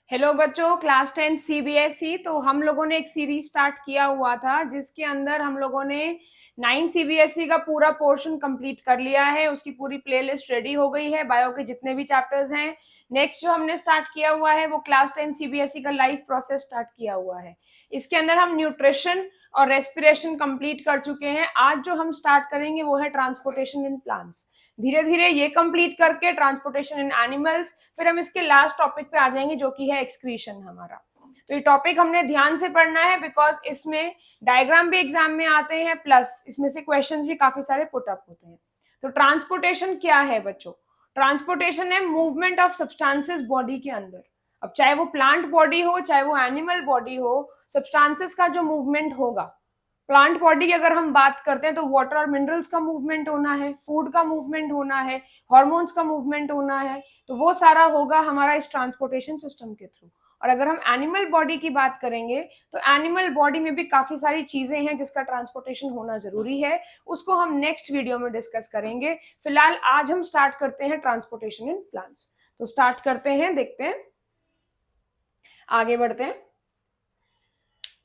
Hello बच्चों, class 10 CBSE. तो हम लोगों ने एक सीरीज स्टार्ट किया हुआ था जिसके अंदर हम लोगों ने 9 सीबीएसई का पूरा पोर्शन कंप्लीट कर लिया है। उसकी पूरी प्लेलिस्ट रेडी हो गई है, बायो के जितने भी चैप्टर्स हैं। नेक्स्ट जो हमने स्टार्ट किया हुआ है वो क्लास 10 सीबीएसई का लाइफ प्रोसेस स्टार्ट किया हुआ है। इसके अंदर हम न्यूट्रिशन और रेस्पिरेशन कंप्लीट कर चुके हैं। आज जो हम स्टार्ट करेंगे वो है ट्रांसपोर्टेशन इन प्लांट्स। धीरे धीरे ये कंप्लीट करके ट्रांसपोर्टेशन इन एनिमल्स, फिर हम इसके लास्ट टॉपिक पे आ जाएंगे जो कि है एक्सक्रीशन हमारा। तो ये टॉपिक हमने ध्यान से पढ़ना है बिकॉज इसमें डायग्राम भी एग्जाम में आते हैं, प्लस इसमें से क्वेश्चंस भी काफी सारे पुटअप होते हैं। तो ट्रांसपोर्टेशन क्या है बच्चों? ट्रांसपोर्टेशन है मूवमेंट ऑफ सब्सटेंसेस बॉडी के अंदर। अब चाहे वो प्लांट बॉडी हो चाहे वो एनिमल बॉडी हो, सब्सटेंसेस का जो मूवमेंट होगा। प्लांट बॉडी की अगर हम बात करते हैं तो वाटर और मिनरल्स का मूवमेंट होना है, फूड का मूवमेंट होना है, हॉर्मोन्स का मूवमेंट होना है, तो वो सारा होगा हमारा इस ट्रांसपोर्टेशन सिस्टम के थ्रू। और अगर हम एनिमल बॉडी की बात करेंगे तो एनिमल बॉडी में भी काफी सारी चीजें हैं जिसका ट्रांसपोर्टेशन होना जरूरी है। उसको हम नेक्स्ट वीडियो में डिस्कस करेंगे। फिलहाल आज हम स्टार्ट करते हैं ट्रांसपोर्टेशन इन प्लांट्स। तो स्टार्ट करते हैं, देखते हैं, आगे बढ़ते हैं।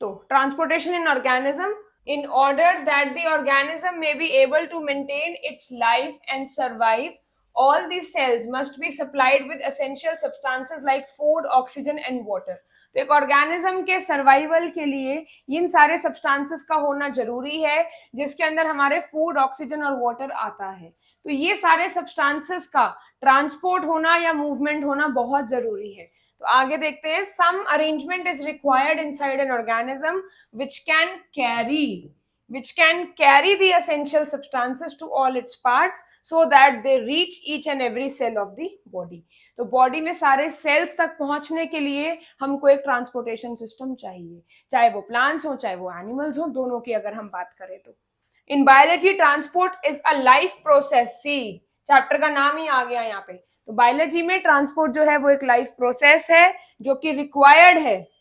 तो transportation in organism, in order that the organism may be able to maintain its life and survive, all the cells must be supplied with essential substances like food, oxygen and water. तो एक organism के survival के लिए इन सारे substances का होना जरूरी है, जिसके अंदर हमारे फूड, ऑक्सीजन और वाटर आता है। तो ये सारे सब्सटेंसेस का ट्रांसपोर्ट होना या मूवमेंट होना बहुत जरूरी है। तो आगे देखते हैं। Some arrangement is required inside an organism which can carry the essential substances to all its parts so that they reach each and every cell of the body. तो बॉडी में सारे सेल्स तक पहुंचने के लिए हमको एक ट्रांसपोर्टेशन सिस्टम चाहिए, चाहे वो प्लांट्स हो चाहे वो एनिमल्स हो, दोनों की अगर हम बात करें तो। In biology transport is a life process. See chapter का नाम ही आ गया यहाँ पे। तो बायोलॉजी में ट्रांसपोर्ट जो है वो एक लाइफ प्रोसेस है जो कि रिक्वायर्ड है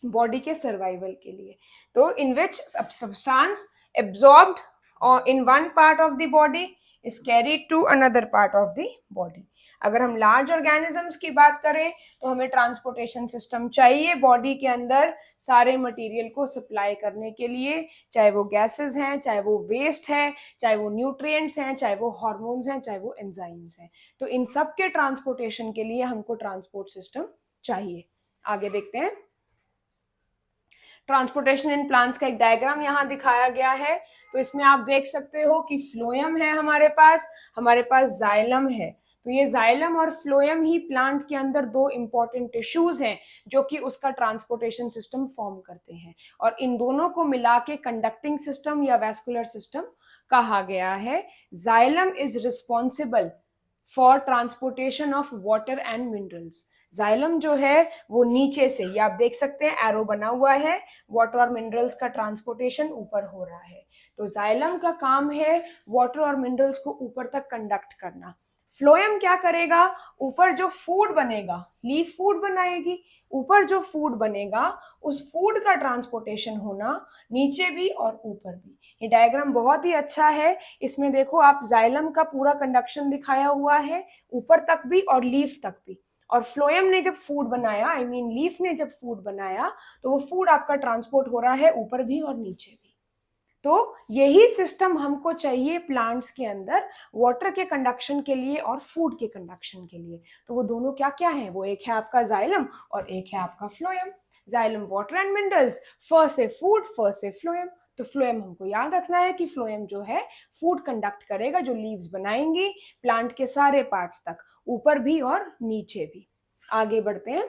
बॉडी के सर्वाइवल के लिए। तो in which substance absorbed in one part of the body is carried to another part of the body. अगर हम लार्ज ऑर्गेनिजम्स की बात करें तो हमें ट्रांसपोर्टेशन सिस्टम चाहिए बॉडी के अंदर सारे मटेरियल को सप्लाई करने के लिए, चाहे वो गैसेस हैं, चाहे वो वेस्ट है, चाहे वो न्यूट्रिएंट्स हैं, चाहे वो हार्मोन्स हैं, चाहे वो एंजाइम्स हैं। तो इन सब के ट्रांसपोर्टेशन के लिए हमको ट्रांसपोर्ट सिस्टम चाहिए। आगे देखते हैं। ट्रांसपोर्टेशन इन प्लांट्स का एक डायग्राम यहाँ दिखाया गया है। तो इसमें आप देख सकते हो कि फ्लोएम है हमारे पास जाइलम है। तो ये जाइलम और फ्लोएम ही प्लांट के अंदर दो इंपॉर्टेंट टिश्यूज हैं जो कि उसका ट्रांसपोर्टेशन सिस्टम फॉर्म करते हैं, और इन दोनों को मिला के कंडक्टिंग सिस्टम या वैस्कुलर सिस्टम कहा गया है। Xylem is responsible for transportation of water and minerals. Xylem जो है वो नीचे से, ये आप देख सकते हैं एरो बना हुआ है, वाटर और मिनरल्स का ट्रांसपोर्टेशन ऊपर हो रहा है। तो जाइलम का काम है वाटर और मिनरल्स को ऊपर तक कंडक्ट करना। फ्लोएम क्या करेगा? ऊपर जो फूड बनेगा, लीफ फूड बनाएगी, ऊपर जो फूड बनेगा उस फूड का ट्रांसपोर्टेशन होना नीचे भी और ऊपर भी। ये डायग्राम बहुत ही अच्छा है। इसमें देखो आप, जाइलम का पूरा कंडक्शन दिखाया हुआ है ऊपर तक भी और लीफ तक भी। और फ्लोएम ने जब फूड बनाया, लीफ ने जब फूड बनाया, तो वो फूड आपका ट्रांसपोर्ट हो रहा है ऊपर भी और नीचे भी। तो यही सिस्टम हमको चाहिए प्लांट्स के अंदर वाटर के कंडक्शन के लिए और फूड के कंडक्शन के लिए। तो वो दोनों क्या क्या है? वो एक है आपका जाइलम और एक है आपका phloem. Xylem water and minerals, first से फूड, फर्स्ट से फ्लोएम। तो फ्लोएम हमको याद रखना है कि फ्लोएम जो है फूड कंडक्ट करेगा, जो लीव्स बनाएंगी प्लांट के सारे पार्ट्स तक, ऊपर भी और नीचे भी। आगे बढ़ते हैं,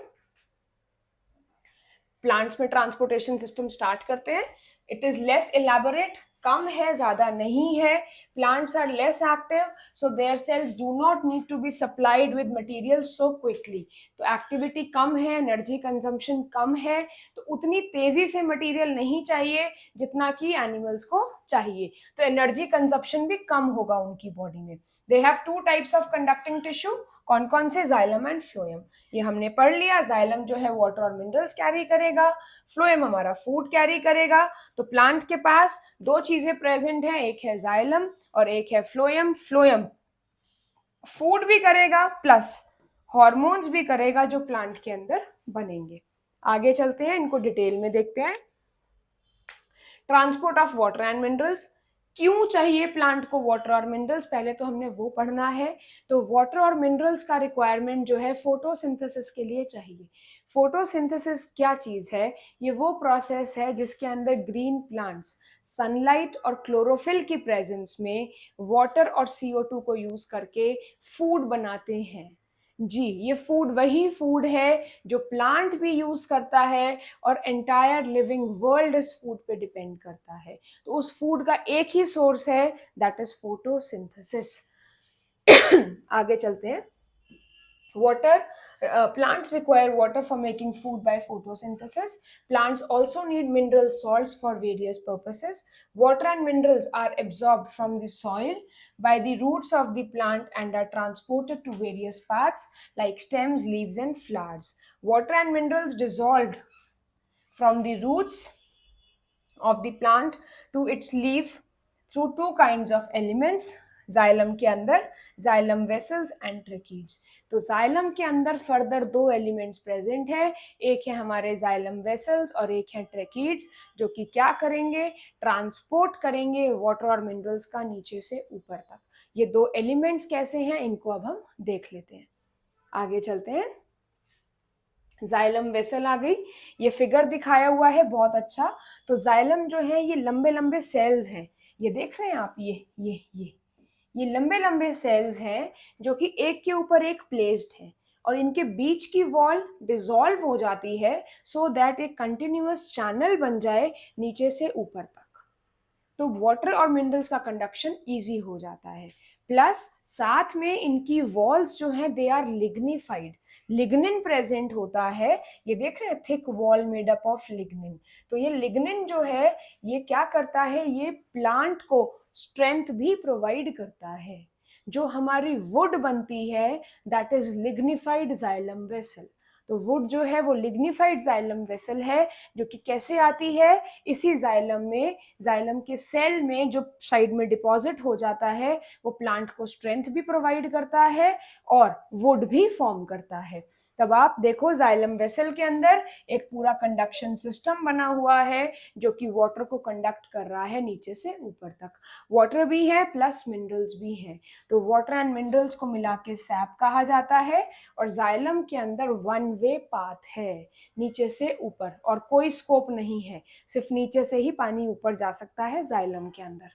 प्लांट्स में ट्रांसपोर्टेशन सिस्टम स्टार्ट करते हैं। इट इज लेस इलेबोरेट, कम है, ज्यादा नहीं है। Plants are less active, so their cells do not need to be supplied with material so quickly. तो एक्टिविटी कम है, एनर्जी कंजम्पशन कम है, तो उतनी तेजी से मटेरियल नहीं चाहिए जितना कि एनिमल्स को चाहिए। तो एनर्जी कंजम्पशन भी कम होगा उनकी बॉडी में। They have two types of conducting tissue. कौन कौन से? Xylem and phloem. ये हमने पढ़ लिया। जाइलम जो है वाटर और मिनरल्स कैरी करेगा, फ्लोएम हमारा फूड कैरी करेगा। तो प्लांट के पास दो चीजें प्रेजेंट हैं, एक है जाइलम और एक है फ्लोएम। फ्लोएम फूड भी करेगा प्लस हॉर्मोन्स भी करेगा जो प्लांट के अंदर बनेंगे। आगे चलते हैं, इनको डिटेल में देखते हैं। Transport of water and minerals, क्यों चाहिए प्लांट को वाटर और मिनरल्स, पहले तो हमने वो पढ़ना है। तो वाटर और मिनरल्स का रिक्वायरमेंट जो है फोटोसिंथेसिस के लिए चाहिए। फोटोसिंथेसिस क्या चीज है? ये वो प्रोसेस है जिसके अंदर ग्रीन प्लांट्स सनलाइट और क्लोरोफिल की प्रेजेंस में वाटर और CO2 को यूज करके फूड बनाते हैं। जी, ये फूड वही फूड है जो प्लांट भी यूज करता है और एंटायर लिविंग वर्ल्ड इस फूड पे डिपेंड करता है। तो उस फूड का एक ही सोर्स है, दैट इज फोटोसिंथेसिस। आगे चलते हैं। Water, plants require water for making food by photosynthesis. Plants also need mineral salts for various purposes. Water and minerals are absorbed from the soil by the roots of the plant and are transported to various parts like stems, leaves, and flowers. Water and minerals dissolved from the roots of the plant to its leaf through two kinds of elements, xylem के अंदर xylem vessels and tracheids. तो xylem के अंदर further दो elements present है, एक है हमारे जाइलम वेसल्स और एक है ट्रेकीड्स, जो कि क्या करेंगे, ट्रांसपोर्ट करेंगे वाटर और मिनरल्स का नीचे से ऊपर तक। ये दो एलिमेंट्स कैसे हैं इनको अब हम देख लेते हैं। आगे चलते हैं। जाइलम वेसल आ गई, ये फिगर दिखाया हुआ है बहुत अच्छा। तो जाइलम जो है ये लंबे लंबे सेल्स हैं, ये देख रहे हैं आप, ये लंबे लंबे सेल्स हैं जो कि एक के ऊपर एक प्लेस्ड हैं और इनके बीच की वॉल डिसॉल्व हो जाती है सो दैट एक कंटिन्यूअस चैनल बन जाए नीचे से ऊपर तक। तो वाटर और मिनरल्स का कंडक्शन इजी हो जाता है। प्लस साथ में इनकी वॉल्स जो हैं they are lignified, lignin present होता है। ये देख रहे हैं, thick wall made up of lignin. तो ये लिग्निन जो है ये क्या करता है, ये प्लांट को स्ट्रेंथ भी प्रोवाइड करता है। जो हमारी वुड बनती है that is lignified xylem vessel. तो वुड जो है वो लिग्निफाइड जाइलम वेसल है, जो कि कैसे आती है, इसी जाइलम में, जाइलम के सेल में जो साइड में डिपॉजिट हो जाता है वो प्लांट को स्ट्रेंथ भी प्रोवाइड करता है और वुड भी फॉर्म करता है। तब आप देखो जाइलम वेसल के अंदर एक पूरा कंडक्शन सिस्टम बना हुआ है जो कि वाटर को कंडक्ट कर रहा है नीचे से ऊपर तक। वाटर भी है प्लस मिनरल्स भी हैं, तो वाटर एंड मिनरल्स को मिला के सैप कहा जाता है। और जाइलम के अंदर वन वे पाथ है नीचे से ऊपर, और कोई स्कोप नहीं है, सिर्फ नीचे से ही पानी ऊपर जा सकता है जाइलम के अंदर।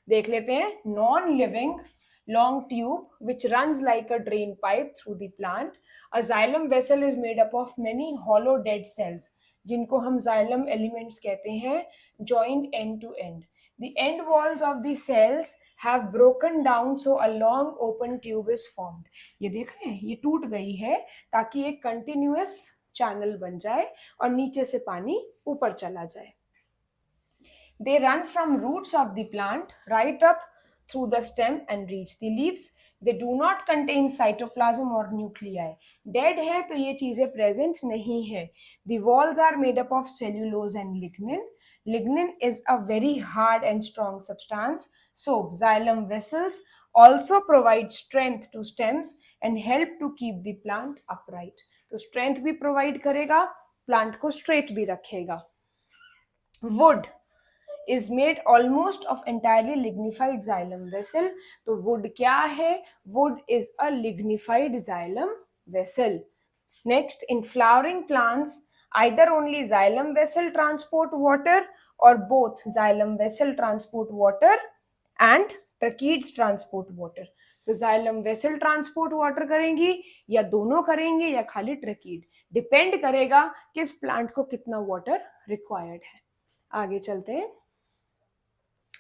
देख लेते हैं। Non living long tube which runs like a drain pipe through the plant. A xylem vessel is made up of many hollow dead cells जिनको हम xylem elements कहते हैं, joined end to end. The end walls of the cells have broken down so a long open tube is formed. ये देख रहे हैं, ये टूट गई है ताकि एक कंटिन्यूअस चैनल बन जाए और नीचे से पानी ऊपर चला जाए। They run from roots of the plant right up through the stem and reach the leaves. They do not contain cytoplasm or nuclei. Dead है तो ये चीजें present नहीं है। The walls are made up of cellulose and lignin. Lignin is a very hard and strong substance. So xylem vessels also provide strength to stems and help to keep the plant upright. तो strength भी provide करेगा, plant को straight भी रखेगा। Wood is made almost of entirely lignified xylem vessel. तो wood क्या है? Wood is a lignified xylem vessel. Next, in flowering plants, either only xylem vessel transport water or both xylem vessel transport water and tracheids transport water. तो xylem vessel transport water करेंगी या दोनों करेंगे या खाली tracheid, depend करेगा किस plant को कितना वाटर रिक्वायर्ड है। आगे चलते हैं।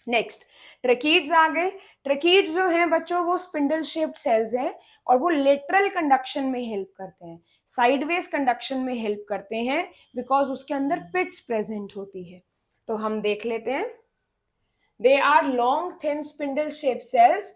नेक्स्ट, ट्रकीड्स आ गए। ट्रकीड्स जो हैं बच्चों वो स्पिंडल शेप्ड सेल्स हैं और वो लेटरल कंडक्शन में हेल्प करते हैं, साइडवेज कंडक्शन में हेल्प करते हैं बिकॉज उसके अंदर पिट्स प्रेजेंट होती है। तो हम देख लेते हैं। They are long thin spindle shaped cells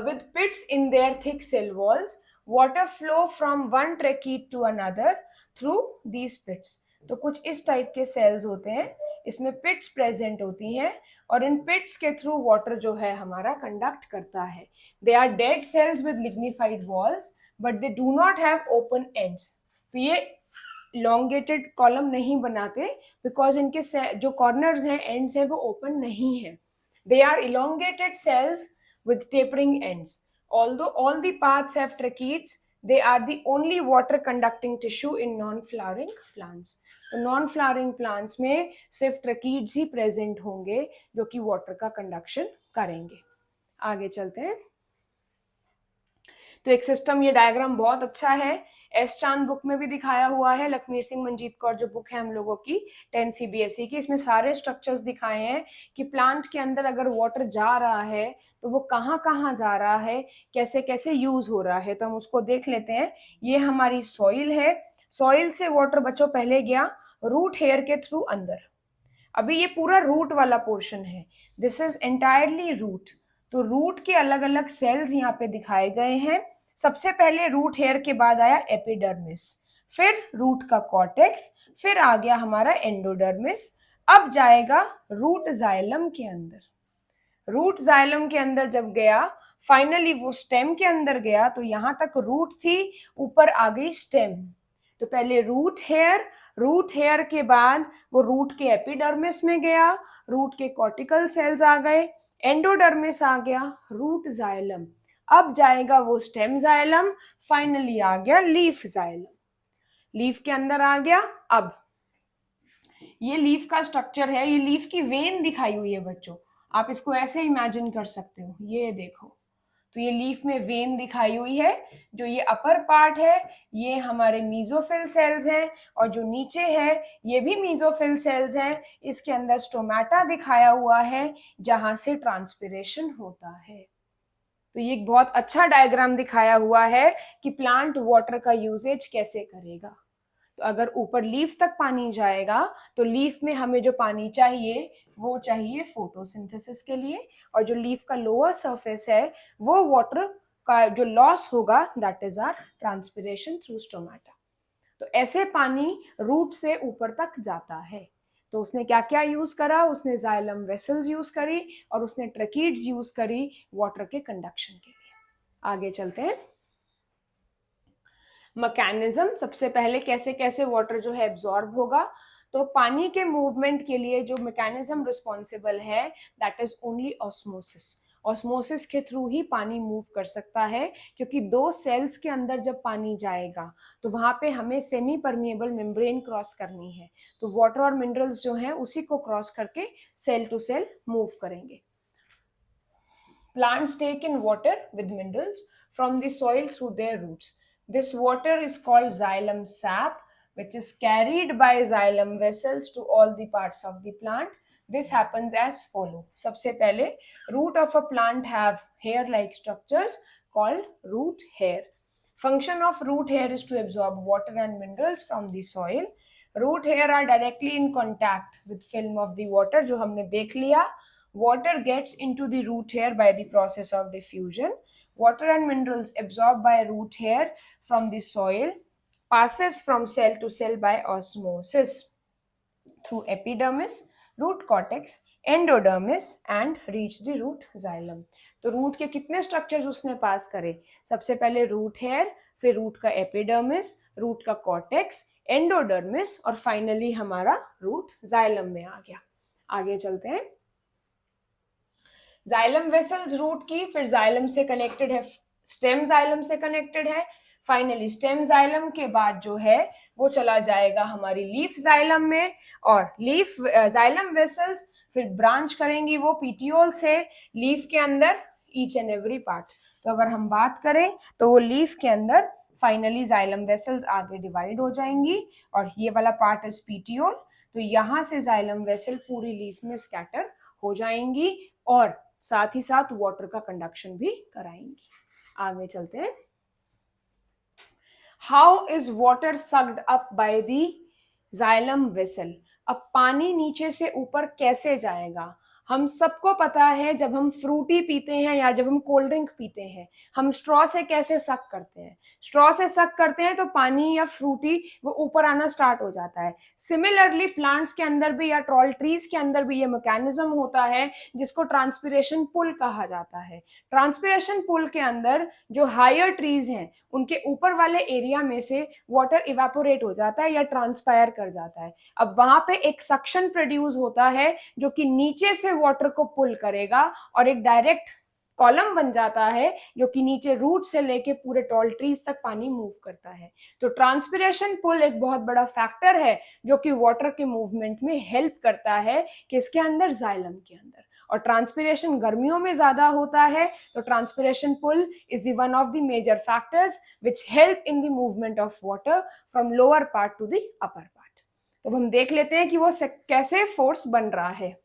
with pits in their thick cell walls. Water flow from one trachea to another through these pits. तो कुछ इस टाइप के सेल्स होते हैं, इसमें पिट्स प्रेजेंट होती हैं और इन पिट्स के थ्रू वाटर जो है हमारा कंडक्ट करता है। They are dead cells with lignified walls but they do not have open ends. तो ये elongated कॉलम नहीं बनाते बिकॉज इनके जो कॉर्नर्स हैं, एंड्स हैं, वो ओपन नहीं है। They are elongated cells with tapering ends. Although all the parts have tracheids, they are the only water conducting tissue in non-flowering plants. तो नॉन फ्लावरिंग प्लांट्स में सिर्फ ट्रकीड्स ही प्रेजेंट होंगे जो कि वाटर का कंडक्शन करेंगे। आगे चलते हैं। तो एक सिस्टम, ये डायग्राम बहुत अच्छा है, एस चांद बुक में भी दिखाया हुआ है, लखमीर सिंह मंजीत कौर जो बुक है हम लोगों की 10 CBSE की, इसमें सारे स्ट्रक्चर्स दिखाए हैं कि प्लांट के अंदर अगर वाटर जा रहा है तो वो कहाँ कहाँ जा रहा है, कैसे कैसे यूज हो रहा है। तो हम उसको देख लेते हैं। ये हमारी सॉइल है, सॉइल से वाटर बच्चों पहले गया रूट हेयर के थ्रू अंदर। अभी ये पूरा रूट वाला पोर्शन है, दिस इज एंटायरली रूट। तो रूट के अलग अलग सेल्स यहाँ पे दिखाए गए हैं। सबसे पहले रूट हेयर के बाद आया एपिडर्मिस, फिर रूट का कॉर्टेक्स, फिर आ गया हमारा एंडोडर्मिस। अब जाएगा रूट जाइलम के अंदर। रूट जाइलम के अंदर जब गया, फाइनली वो स्टेम के अंदर गया, तो यहां तक रूट थी, ऊपर आ गई स्टेम। तो पहले रूट हेयर के बाद वो रूट के एपिडर्मिस में गया, रूट के कॉर्टिकल सेल्स आ गए, एंडोडर्मिस आ गया, रूट जाइलम, अब जाएगा वो स्टेम जाइलम, फाइनली आ गया लीफ जाइलम। लीफ के अंदर आ गया। अब ये लीफ का स्ट्रक्चर है, ये लीफ की वेन दिखाई हुई है बच्चों, आप इसको ऐसे इमेजिन कर सकते हो। ये देखो, तो ये लीफ में वेन दिखाई हुई है, जो ये अपर पार्ट है ये हमारे मीजोफिल सेल्स हैं, और जो नीचे है ये भी मीजोफिल सेल्स हैं। इसके अंदर स्टोमेटा दिखाया हुआ है जहां से ट्रांसपिरेशन होता है। तो ये एक बहुत अच्छा डायग्राम दिखाया हुआ है कि प्लांट वाटर का यूजेज कैसे करेगा। तो अगर ऊपर लीफ तक पानी जाएगा तो लीफ में हमें जो पानी चाहिए वो चाहिए फोटोसिंथेसिस के लिए, और जो लीफ का लोअर सरफेस है वो वाटर का जो लॉस होगा that is our transpiration through stomata. तो ऐसे पानी रूट से ऊपर तक जाता है। तो उसने क्या क्या यूज करा, उसने जाइलम वेसल्स यूज करी और उसने ट्रकीड्स यूज करी वाटर के कंडक्शन के लिए। आगे चलते हैं। मैकेनिज्म, सबसे पहले कैसे कैसे वाटर जो है एब्जॉर्ब होगा। तो पानी के मूवमेंट के लिए जो मैकेनिज्म रिस्पॉन्सिबल है that is only osmosis. Osmosis के थ्रू ही पानी मूव कर सकता है, क्योंकि दो सेल्स के अंदर जब पानी जाएगा तो वहां पे हमें सेमी परमिएबल मेम्ब्रेन क्रॉस करनी है। तो वाटर और मिनरल्स जो है उसी को क्रॉस करके सेल टू सेल मूव करेंगे। Plants take in water with minerals from the soil through their roots. This water is called xylem sap, which is carried by xylem vessels to all the parts of the plant. This happens as follow. सबसे पहले root of a plant have hair-like structures called root hair. Function of root hair is to absorb water and minerals from the soil. Root hair are directly in contact with film of the water, जो हमने देख लिया। Water gets into the root hair by the process of diffusion. Water and minerals absorbed by root hair from the soil passes from cell to cell by osmosis through epidermis, root cortex, endodermis and reach the root xylem. तो root के कितने structures उसने पास करे, सबसे पहले root hair, फिर root का epidermis, root का कॉर्टेक्स, एंडोडर्मिस और फाइनली हमारा रूट जाइलम में आ गया। आगे चलते हैं। जाइलम वेसल्स रूट की, फिर जाइलम से कनेक्टेड है, स्टेम जाइलम से कनेक्टेड है, फाइनली स्टेम जाइलम के बाद जो है वो चला जाएगा हमारी लीफ जाइलम में, और लीफ जाइलम वेसल्स फिर ब्रांच करेंगी वो पीटियोल से लीफ के अंदर ईच एंड एवरी पार्ट। तो अगर हम बात करें तो वो लीफ के अंदर फाइनली जाइलम वेसल्स आगे डिवाइड हो जाएंगी, और ये वाला पार्ट इज पीटियोल। तो यहाँ से जाइलम वेसल पूरी लीफ में स्कैटर हो जाएंगी और साथ ही साथ वाटर का कंडक्शन भी कराएंगी। आगे चलते हैं। How is water sucked up by the xylem vessel. अब पानी नीचे से ऊपर कैसे जाएगा। हम सबको पता है जब हम फ्रूटी पीते हैं या जब हम कोल्ड ड्रिंक पीते हैं, हम स्ट्रॉ से कैसे सक करते हैं। स्ट्रॉ से सक करते हैं तो पानी या फ्रूटी वो ऊपर आना स्टार्ट हो जाता है। सिमिलरली प्लांट्स के अंदर भी या टॉल ट्रीज के अंदर भी ये मैकेनिज्म होता है जिसको ट्रांसपिरेशन पुल कहा जाता है। ट्रांसपिरेशन पुल के अंदर जो हायर ट्रीज हैं उनके ऊपर वाले एरिया में से वाटर इवेपोरेट हो जाता है या ट्रांसपायर कर जाता है। अब वहां पे एक सक्शन प्रोड्यूस होता है जो कि नीचे से वाटर को पुल करेगा और एक डायरेक्ट कॉलम बन जाता है जो कि नीचे रूट से लेके पूरे टॉल ट्रीज तक पानी मूव करता है। तो ट्रांसपिरेशन पुल एक बहुत बड़ा फैक्टर है जो कि वाटर के मूवमेंट में हेल्प करता है, किसके अंदर, जाइलम के अंदर। और ट्रांसपिरेशन गर्मियों में ज्यादा होता है, तो transpiration pull is the one of the major factors which help in the movement of water from lower part to the upper part. तो हम देख लेते हैं कि वो कैसे फोर्स बन रहा है।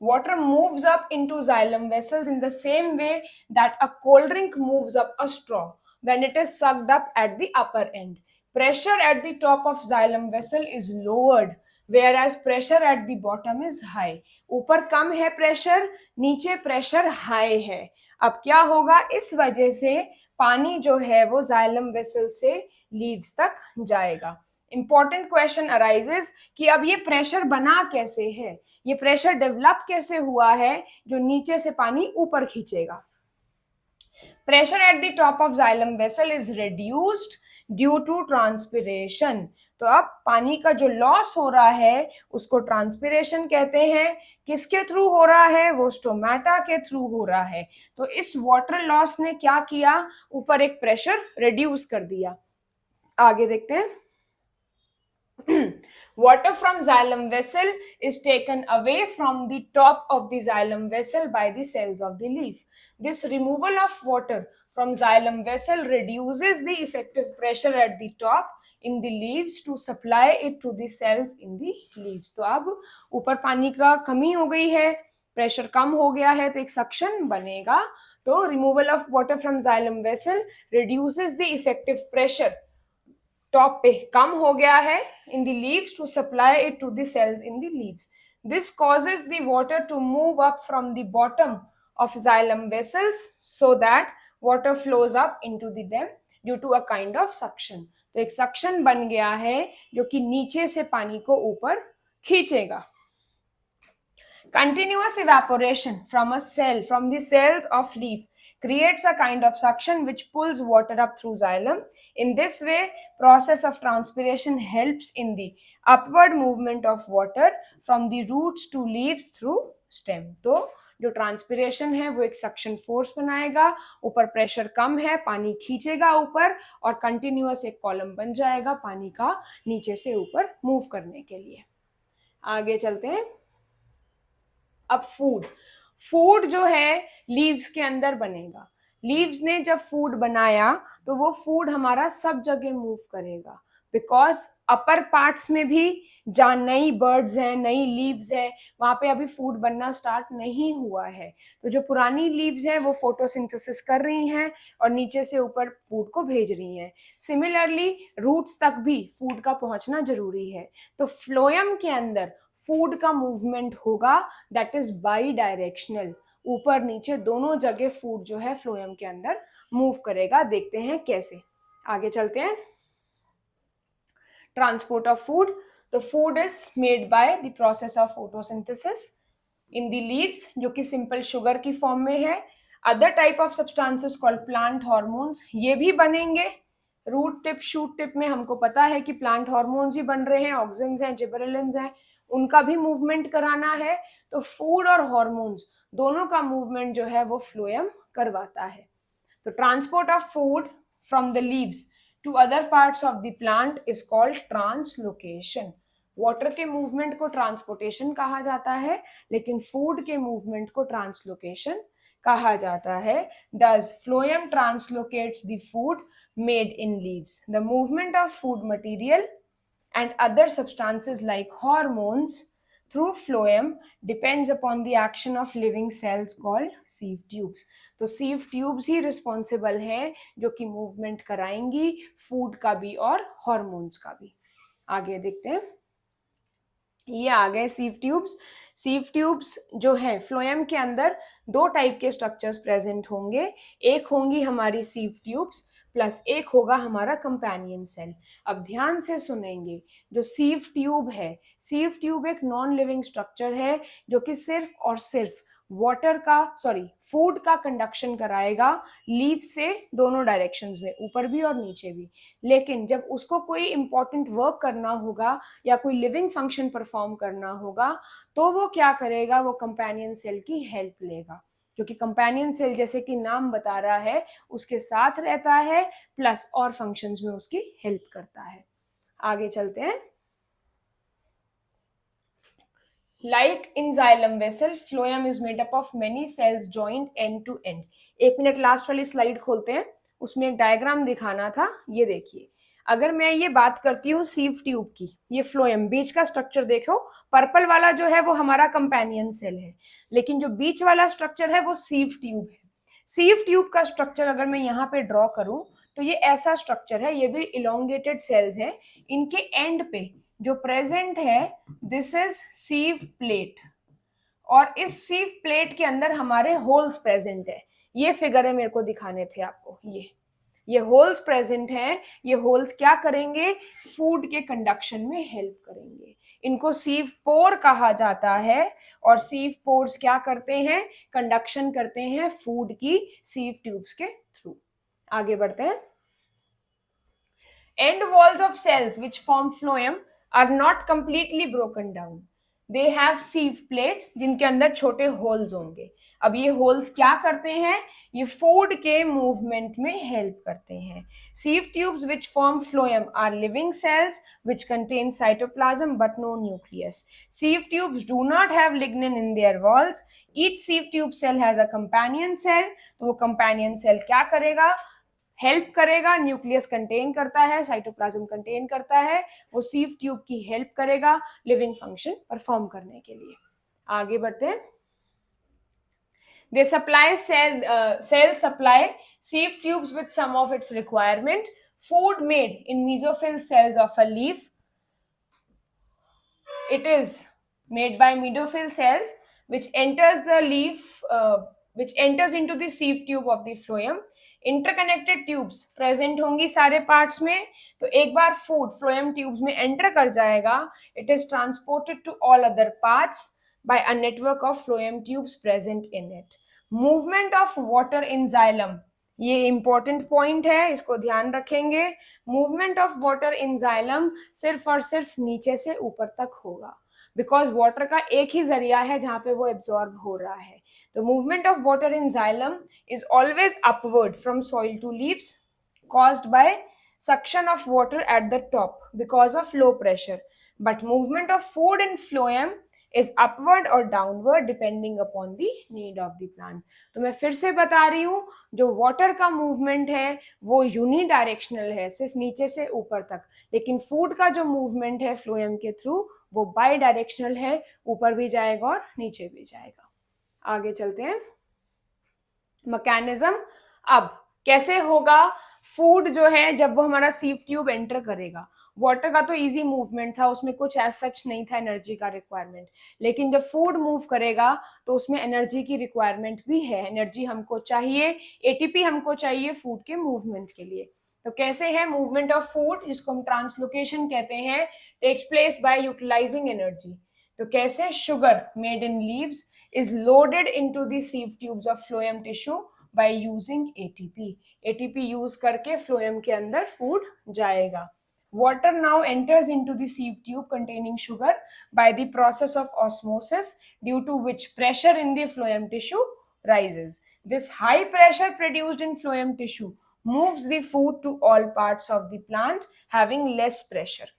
Water moves up into xylem vessels in the same way that a cold drink moves up a straw when it is sucked up at the upper end. Pressure at the top of xylem vessel is lowered, whereas pressure at the bottom is high. ऊपर कम है pressure, नीचे pressure high है। अब क्या होगा, इस वजह से पानी जो है वो जाइलम वेसल से लीव्स तक जाएगा। इंपॉर्टेंट क्वेश्चन अराइजेस कि अब ये प्रेशर बना कैसे है, ये प्रेशर डेवलप कैसे हुआ है जो नीचे से पानी ऊपर खींचेगा। Pressure at the top of xylem vessel is reduced due to transpiration. तो अब पानी का जो लॉस हो रहा है उसको ट्रांसपिरेशन कहते हैं। किसके थ्रू हो रहा है, वो स्टोमेटा के थ्रू हो रहा है। तो इस वाटर लॉस ने क्या किया, ऊपर एक प्रेशर रिड्यूस कर दिया। आगे देखते हैं। Water from xylem vessel is taken away from the top of the xylem vessel by the cells of the leaf. This removal of water from xylem vessel reduces the effective pressure at the top in the leaves to supply it to the cells in the leaves. तो अब ऊपर पानी का कमी हो गई है, pressure कम हो गया है, तो एक सक्शन बनेगा। तो removal of water from xylem vessel reduces the effective pressure, top पे कम हो गया है in the leaves to supply it to the cells in the leaves. This causes the water to move up from the bottom of xylem vessels so that water flows up into the them due to a kind of suction. तो एक suction बन गया है जो कि नीचे से पानी को ऊपर खींचेगा। Continuous evaporation from the cells of leaf creates a kind of suction which pulls water up through xylem. In this way, process of transpiration helps in the upward movement of water from the roots to leaves through stem. तो जो transpiration है वो एक suction force बनाएगा, ऊपर pressure कम है, पानी खींचेगा ऊपर और कंटिन्यूअस एक कॉलम बन जाएगा पानी का नीचे से ऊपर मूव करने के लिए। आगे चलते हैं। अब फूड जो है लीव्स के अंदर बनेगा। लीव्स ने जब फूड बनाया तो वो फूड हमारा सब जगह मूव करेगा, बिकॉज अपर पार्ट्स में भी जहाँ नई बर्ड्स हैं, नई लीव्स है, वहां पे अभी फूड बनना स्टार्ट नहीं हुआ है। तो जो पुरानी लीव्स हैं वो फोटोसिंथेसिस कर रही हैं और नीचे से ऊपर फूड को भेज रही हैं। सिमिलरली रूट्स तक भी फूड का पहुंचना जरूरी है। तो फ्लोएम के अंदर फूड का मूवमेंट होगा दैट इज बाई डायरेक्शनल, ऊपर नीचे दोनों जगह फूड जो है फ्लोएम के अंदर मूव करेगा। देखते हैं कैसे, आगे चलते हैं। ट्रांसपोर्ट ऑफ फूड, तो food is made by the process of photosynthesis in the leaves जो कि सिंपल शुगर की फॉर्म में है। Other type of substances called plant hormones, ये भी बनेंगे। रूट टिप शूट टिप में हमको पता है कि प्लांट हार्मोन्स ही बन रहे हैं, ऑक्सिन्स हैं, जिबरेलिन्स हैं, उनका भी मूवमेंट कराना है। तो फूड और हार्मोन्स दोनों का मूवमेंट जो है वो फ्लोएम करवाता है। तो transport of food from the leaves to other parts of the plant is called translocation. Water के मूवमेंट को ट्रांसपोर्टेशन कहा जाता है, लेकिन फूड के मूवमेंट को ट्रांसलोकेशन कहा जाता है। Thus, phloem translocates the food made in leaves. The movement of food material and other substances like hormones through phloem depends upon the action of living cells called sieve tubes. तो sieve tubes ही responsible हैं जो कि movement कराएंगी food का भी और hormones का भी। आगे देखते हैं। ये आ गए sieve tubes। सीव ट्यूब्स जो है फ्लोएम के अंदर दो टाइप के स्ट्रक्चर्स प्रेजेंट होंगे, एक होंगी हमारी सीव ट्यूब्स प्लस एक होगा हमारा कंपेनियन सेल। अब ध्यान से सुनेंगे, जो सीव ट्यूब है, सीव ट्यूब एक नॉन लिविंग स्ट्रक्चर है जो कि सिर्फ और सिर्फ फूड का कंडक्शन कराएगा लीफ से दोनों डायरेक्शंस में, ऊपर भी और नीचे भी। लेकिन जब उसको कोई इंपॉर्टेंट वर्क करना होगा या कोई लिविंग फंक्शन परफॉर्म करना होगा तो वो क्या करेगा, वो कंपेनियन सेल की हेल्प लेगा, क्योंकि कंपेनियन सेल जैसे कि नाम बता रहा है उसके साथ रहता है प्लस और फंक्शंस में उसकी हेल्प करता है। आगे चलते हैं। Like in xylem vessel, phloem is made up of many cells joined end to end. 1 minute last वाली स्लाइड खोलते हैं, उसमें एक डायग्राम दिखाना था। ये देखिए, अगर मैं ये बात करती हूँ सीव ट्यूब की, ये फ्लोएम बीच का स्ट्रक्चर देखो, पर्पल वाला जो है वो हमारा कंपेनियन सेल है, लेकिन जो बीच वाला स्ट्रक्चर है वो सीव ट्यूब है। सीव ट्यूब का स्ट्रक्चर अगर मैं यहाँ पे ड्रॉ करूं तो ये ऐसा स्ट्रक्चर है, ये भी इलोंगेटेड सेल्स हैं, इनके एंड पे जो प्रेजेंट है दिस इज सीव प्लेट, और इस सीव प्लेट के अंदर हमारे होल्स प्रेजेंट है। ये फिगर है, मेरे को दिखाने थे आपको, ये होल्स प्रेजेंट हैं। ये होल्स क्या करेंगे, फूड के कंडक्शन में हेल्प करेंगे। इनको सीव पोर कहा जाता है, और सीव पोर्स क्या करते हैं, कंडक्शन करते हैं फूड की सीव ट्यूब्स के थ्रू। आगे बढ़ते हैं। End walls of cells which form phloem are not completely broken down. They have sieve plates जिनके अंदर छोटे होल्स होंगे। अब ये होल्स क्या करते हैं, ये फूड के मूवमेंट में हेल्प करते हैं। sieve tubes which form phloem are living cells which contain cytoplasm but no nucleus. Sieve tubes do not have lignin in their walls. Each sieve tube cell has a companion cell. तो वो companion cell क्या करेगा, help करेगा, nucleus contain करता है, cytoplasm contain करता है, वो सीव ट्यूब की हेल्प करेगा लिविंग फंक्शन परफॉर्म करने के लिए। आगे बढ़ते हैं। They supply cell supply sieve tubes with some of its requirement. Food made in mesophyll cells of a leaf. It is made by mesophyll cells which enters the leaf, which enters into the sieve tube of the phloem. Interconnected tubes present होंगी सारे parts में, तो एक बार food phloem tubes में enter कर जाएगा, it is transported to all other parts by a network of phloem tubes present in it. Movement of water in xylem, ये इंपॉर्टेंट पॉइंट है, इसको ध्यान रखेंगे। Movement of water in xylem सिर्फ और सिर्फ नीचे से ऊपर तक होगा, बिकॉज वाटर का एक ही जरिया है जहां पे वो एब्जॉर्ब हो रहा है। The movement of water in xylem is always upward from soil to leaves, caused by suction of water at the top because of low pressure. But movement of food in phloem is upward or downward depending upon the need of the plant. तो मैं फिर से बता रही हूँ, जो water का movement है वो यूनिडायरेक्शनल है, सिर्फ नीचे से ऊपर तक, लेकिन फूड का जो मूवमेंट है फ्लोएम के थ्रू वो बाई डायरेक्शनल है, ऊपर भी जाएगा और नीचे भी जाएगा। आगे चलते हैं। मैकेनिज्म, अब कैसे होगा फूड जो है, जब वो हमारा सीव ट्यूब एंटर करेगा, वाटर का तो इजी मूवमेंट था, उसमें कुछ एज सच नहीं था एनर्जी का रिक्वायरमेंट, लेकिन जब फूड मूव करेगा तो उसमें एनर्जी की रिक्वायरमेंट भी है, एनर्जी हमको चाहिए, एटीपी हमको चाहिए फूड के मूवमेंट के लिए। तो कैसे है मूवमेंट ऑफ फूड, जिसको हम ट्रांसलोकेशन कहते हैं, takes place by utilising energy. तो कैसे, sugar made in leaves is loaded into the sieve tubes of phloem tissue by using ATP. ATP use करके phloem के अंदर food जाएगा। Water now enters into the sieve tube containing sugar by the process of osmosis, due to which pressure in the phloem tissue rises. This high pressure produced in phloem tissue moves the food to all parts of the plant having less pressure.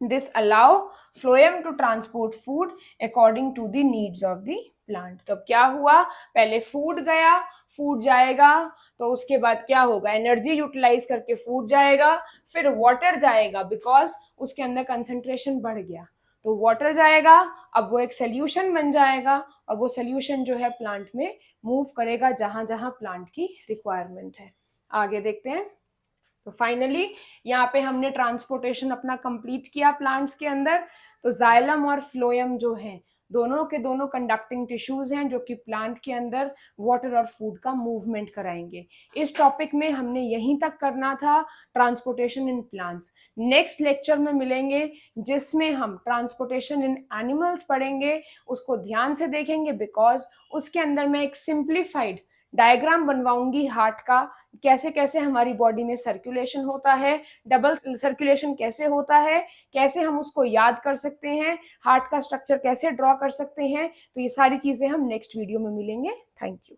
This allow phloem to transport food according to the needs of the plant. तो क्या हुआ, पहले food गया, food जाएगा, तो उसके बाद क्या होगा, एनर्जी यूटिलाइज करके फूड जाएगा, फिर वाटर जाएगा, बिकॉज उसके अंदर कंसंट्रेशन बढ़ गया, तो वाटर जाएगा, अब वो एक सोल्यूशन बन जाएगा, और वो सोल्यूशन जो है प्लांट में मूव करेगा जहां जहां प्लांट की रिक्वायरमेंट है। आगे देखते हैं। तो फाइनली यहाँ पे हमने ट्रांसपोर्टेशन अपना कंप्लीट किया प्लांट्स के अंदर। तो जाइलम और फ्लोएम जो है दोनों के दोनों कंडक्टिंग टिश्यूज हैं जो कि प्लांट के अंदर वाटर और फूड का मूवमेंट कराएंगे। इस टॉपिक में हमने यहीं तक करना था, transportation in plants. Next lecture में मिलेंगे जिसमें हम ट्रांसपोर्टेशन इन एनिमल्स पढ़ेंगे, उसको ध्यान से देखेंगे बिकॉज उसके अंदर मैं एक सिंप्लीफाइड डायग्राम बनवाऊंगी हार्ट का, कैसे कैसे हमारी बॉडी में सर्कुलेशन होता है, डबल सर्कुलेशन कैसे होता है, कैसे हम उसको याद कर सकते हैं, हार्ट का स्ट्रक्चर कैसे ड्रॉ कर सकते हैं। तो ये सारी चीजें हम नेक्स्ट वीडियो में मिलेंगे। Thank you.